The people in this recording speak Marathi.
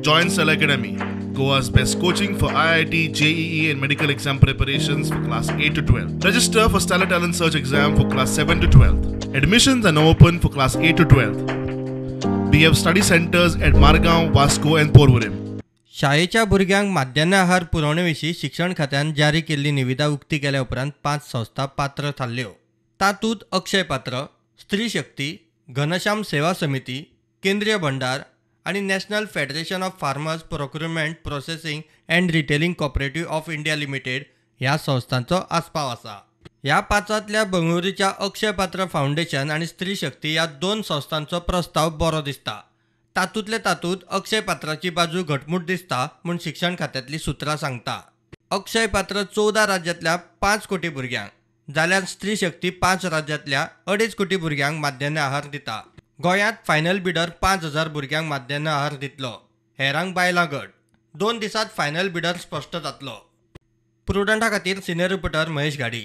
Join Cell Academy, Goa's best coaching for IIT, JEE, and medical exam preparations for class 8 to 12. Register for Stellar Talent Search exam for class 7 to 12. Admissions are now open for class 8 to 12. We have study centers at Margaon, Vasco, and Porvorim. शाळेच्या भुरग्यांक माध्यान्ह आहार पुरवणेविशीं शिक्षण खात्यान जारी केल्ली निविदा उक्ती केल्या उपरांत 5 संस्था पात्र थारल्यो. तातूंत अक्षय पात्र, स्त्री शक्ती, घनश्याम सेवा समिती, केंद्रीय भंडार आणि national federation of farmers procurement processing and retailing cooperative of India limited ह्या संस्थांचो आस्पाव आसा. ह्या पांचांतल्या बंगळुरूच्या अक्षय पात्र फाउंडेशन आणि स्त्री शक्ती ह्या 2 संस्थांचो प्रस्ताव बरो दिसता. तातूंतले तातूंत अक्षय पात्राची बाजू घटमूट दिसता म्हूण शिक्षण खात्यांतली सुत्रां सांगता. अक्षय पात्र 14 राज्यांतल्या 5 कोटी भुरग्यांक, जाल्यार स्त्री शक्ती 5 राज्यांतल्या 2.5 कोटी भुरग्यांक माध्यान्ह आहार दिता. गोंयांत फायनल बिडर 5,000 भुरग्यांक माध्यान्ह आहार दितलो. हेरांक बायलां गट. 2 दिसांत फायनल बिडर स्पश्ट जातलो. प्रुडंटा खातीर सिनियर रिपोर्टर महेश गाडी.